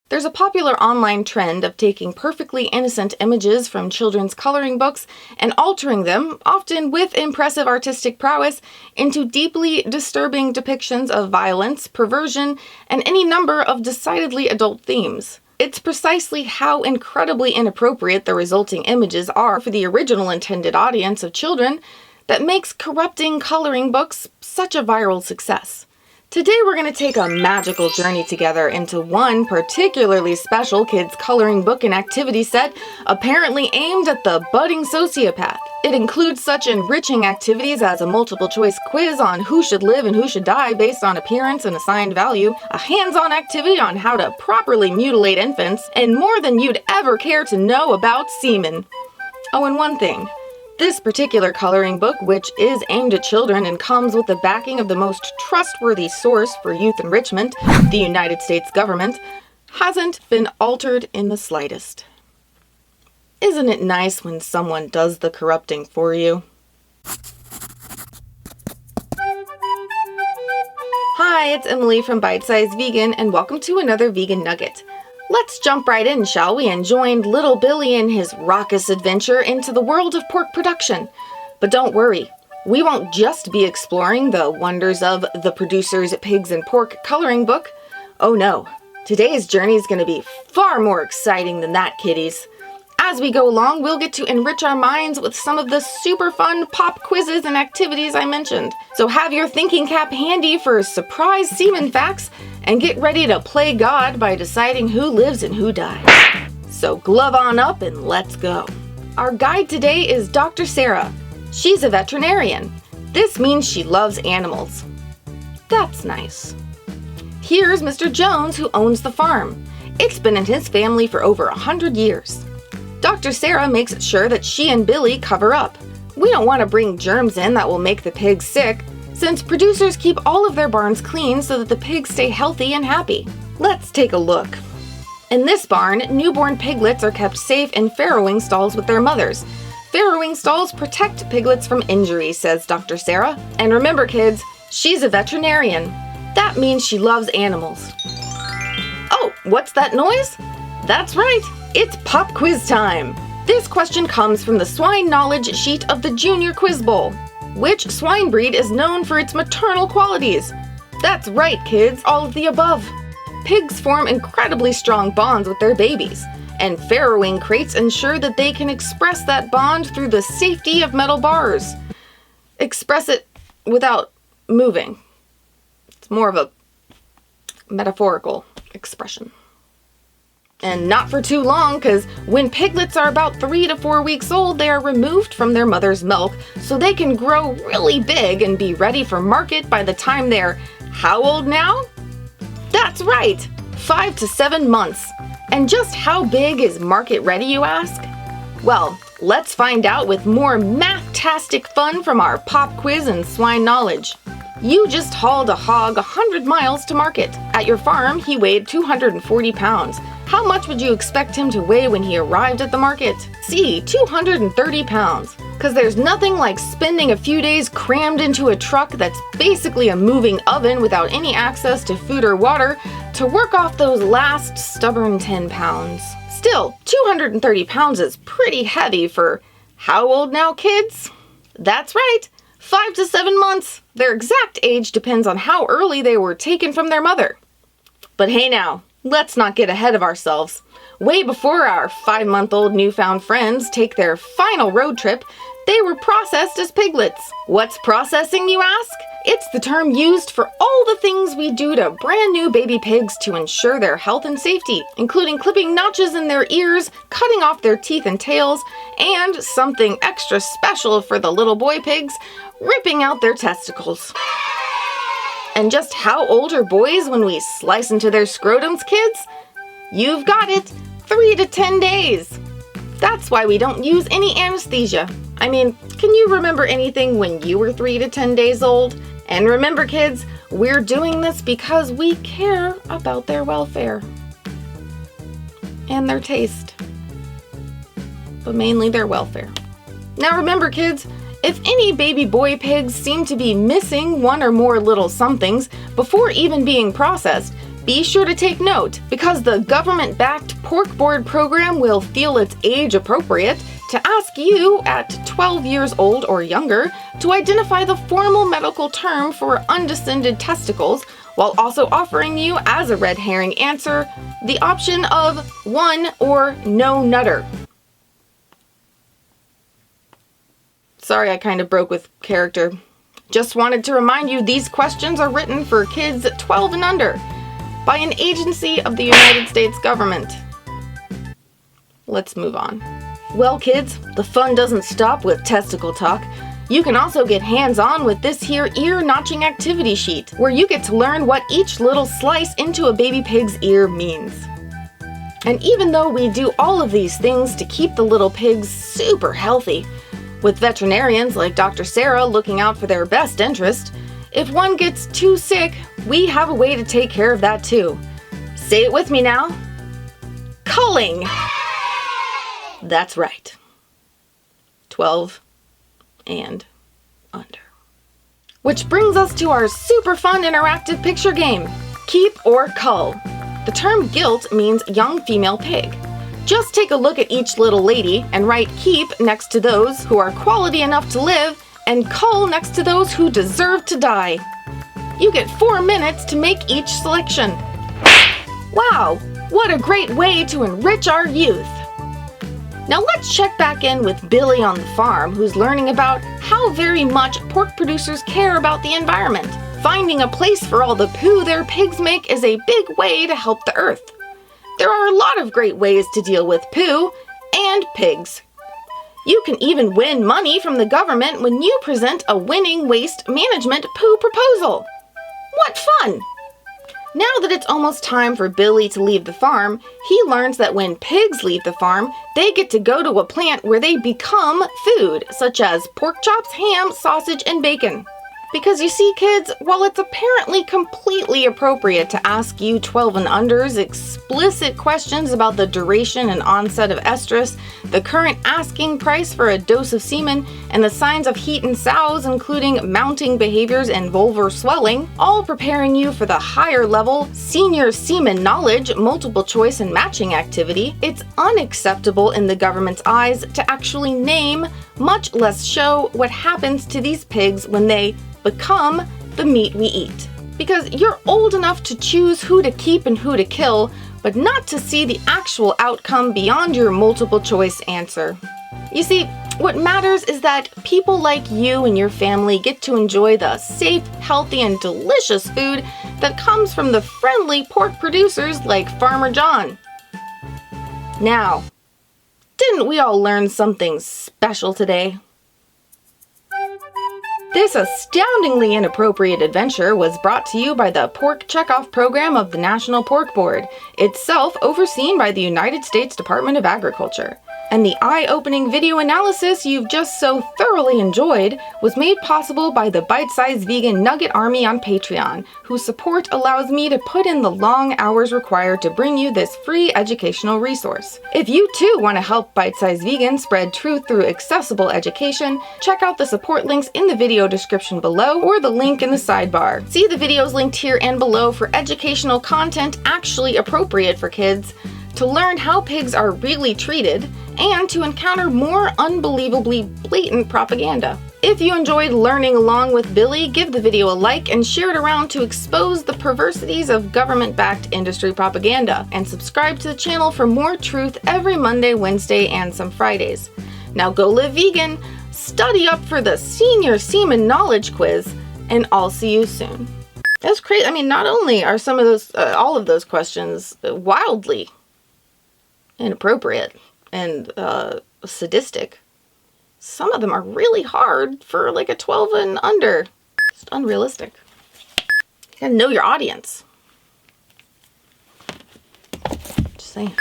There's a popular online trend of taking perfectly innocent images from children's coloring books and altering them, often with impressive artistic prowess, into deeply disturbing depictions of violence, perversion, and any number of decidedly adult themes. It's precisely how incredibly inappropriate the resulting images are for the original intended audience of children that makes corrupting coloring books such a viral success. Today we're going to take a magical journey together into one particularly special kids' coloring book and activity set apparently aimed at the budding sociopath. It includes such enriching activities as a multiple-choice quiz on who should live and who should die based on appearance and assigned value, a hands-on activity on how to properly mutilate infants, and more than you'd ever care to know about semen. Oh, and one thing. This particular coloring book, which is aimed at children and comes with the backing of the most trustworthy source for youth enrichment, the United States government, hasn't been altered in the slightest. Isn't it nice when someone does the corrupting for you? Hi, it's Emily from Bite Size Vegan, and welcome to another Vegan Nugget. Let's jump right in, shall we, and join little Billy in his raucous adventure into the world of pork production. But don't worry, we won't just be exploring the wonders of the producer's Pigs and Pork coloring book. Oh no, today's journey is going to be far more exciting than that, kiddies. As we go along, we'll get to enrich our minds with some of the super fun pop quizzes and activities I mentioned. So have your thinking cap handy for surprise semen facts, and get ready to play God by deciding who lives and who dies. So glove on up and let's go. Our guide today is Dr. Sarah. She's a veterinarian. This means she loves animals. That's nice. Here's Mr. Jones, who owns the farm. It's been in his family for over 100 years. Dr. Sarah makes sure that she and Billy cover up. We don't want to bring germs in that will make the pigs sick, since producers keep all of their barns clean so that the pigs stay healthy and happy. Let's take a look. In this barn, newborn piglets are kept safe in farrowing stalls with their mothers. Farrowing stalls protect piglets from injury, says Dr. Sarah. And remember, kids, she's a veterinarian. That means she loves animals. Oh, what's that noise? That's right, it's pop quiz time. This question comes from the swine knowledge sheet of the Junior Quiz Bowl. Which swine breed is known for its maternal qualities? That's right, kids, all of the above. Pigs form incredibly strong bonds with their babies, and farrowing crates ensure that they can express that bond through the safety of metal bars. Express it without moving. It's more of a metaphorical expression. And not for too long, because when piglets are about 3 to 4 weeks old, they are removed from their mother's milk so they can grow really big and be ready for market by the time they're how old now? That's right, 5 to 7 months. And just how big is market ready, you ask? Well, let's find out with more math-tastic fun from our pop quiz and swine knowledge. You just hauled a hog 100 miles to market. At your farm, he weighed 240 pounds. How much would you expect him to weigh when he arrived at the market? C, 230 pounds. Because there's nothing like spending a few days crammed into a truck that's basically a moving oven without any access to food or water to work off those last stubborn 10 pounds. Still, 230 pounds is pretty heavy for how old now, kids? That's right, 5 to 7 months. Their exact age depends on how early they were taken from their mother. But hey now, let's not get ahead of ourselves. Way before our 5-month-old newfound friends take their final road trip, they were processed as piglets. What's processing, you ask? It's the term used for all the things we do to brand new baby pigs to ensure their health and safety, including clipping notches in their ears, cutting off their teeth and tails, and something extra special for the little boy pigs, ripping out their testicles. And just how old are boys when we slice into their scrotums, kids? You've got it, 3 to 10 days. That's why we don't use any anesthesia. I mean, can you remember anything when you were 3 to 10 days old? And remember, kids, we're doing this because we care about their welfare. And their taste. But mainly their welfare. Now remember, kids, if any baby boy pigs seem to be missing one or more little somethings before even being processed, Be sure to take note, because the government-backed Pork Board program will feel it's age appropriate to ask you at 12 years old or younger to identify the formal medical term for undescended testicles, while also offering you, as a red herring answer, the option of one or no nutter. Sorry, I kind of broke with character. Just wanted to remind you these questions are written for kids 12 and under by an agency of the United States government. Let's move on. Well, kids, the fun doesn't stop with testicle talk. You can also get hands-on with this here ear-notching activity sheet, where you get to learn what each little slice into a baby pig's ear means. And even though we do all of these things to keep the little pigs super healthy, with veterinarians like Dr. Sarah looking out for their best interest, if one gets too sick, we have a way to take care of that too. Say it with me now. Culling! That's right. 12 and under. Which brings us to our super fun interactive picture game, Keep or Cull. The term gilt means young female pig. Just take a look at each little lady and write keep next to those who are quality enough to live and cull next to those who deserve to die. You get 4 minutes to make each selection. Wow, what a great way to enrich our youth. Now let's check back in with Billy on the farm, who's learning about how very much pork producers care about the environment. Finding a place for all the poo their pigs make is a big way to help the earth. There are a lot of great ways to deal with poo and pigs. You can even win money from the government when you present a winning waste management poo proposal. What fun! Now that it's almost time for Billy to leave the farm, he learns that when pigs leave the farm, they get to go to a plant where they become food, such as pork chops, ham, sausage, and bacon. Because you see, kids, while it's apparently completely appropriate to ask you 12 and unders explicit questions about the duration and onset of estrus, the current asking price for a dose of semen, and the signs of heat in sows, including mounting behaviors and vulvar swelling, all preparing you for the higher level senior semen knowledge, multiple choice, and matching activity, it's unacceptable in the government's eyes to actually name, much less show, what happens to these pigs when they become the meat we eat. Because you're old enough to choose who to keep and who to kill, but not to see the actual outcome beyond your multiple choice answer. You see, what matters is that people like you and your family get to enjoy the safe, healthy, and delicious food that comes from the friendly pork producers like Farmer John. Now, didn't we all learn something special today? This astoundingly inappropriate adventure was brought to you by the Pork Checkoff program of the National Pork Board, itself overseen by the United States Department of Agriculture. And the eye-opening video analysis you've just so thoroughly enjoyed was made possible by the Bite-Size Vegan Nugget Army on Patreon, whose support allows me to put in the long hours required to bring you this free educational resource. If you too want to help Bite-Size Vegan spread truth through accessible education, check out the support links in the video description below or the link in the sidebar. See the videos linked here and below for educational content actually appropriate for kids, to learn how pigs are really treated, and to encounter more unbelievably blatant propaganda. If you enjoyed learning along with Billy, give the video a like and share it around to expose the perversities of government-backed industry propaganda, and subscribe to the channel for more truth every Monday, Wednesday, and some Fridays. Now go live vegan, study up for the Senior Semen Knowledge Quiz, and I'll see you soon. That's crazy. I mean, not only are some of those, all of those questions wildly inappropriate and sadistic, some of them are really hard for like a 12 and under. Just unrealistic. You gotta know your audience. Just saying.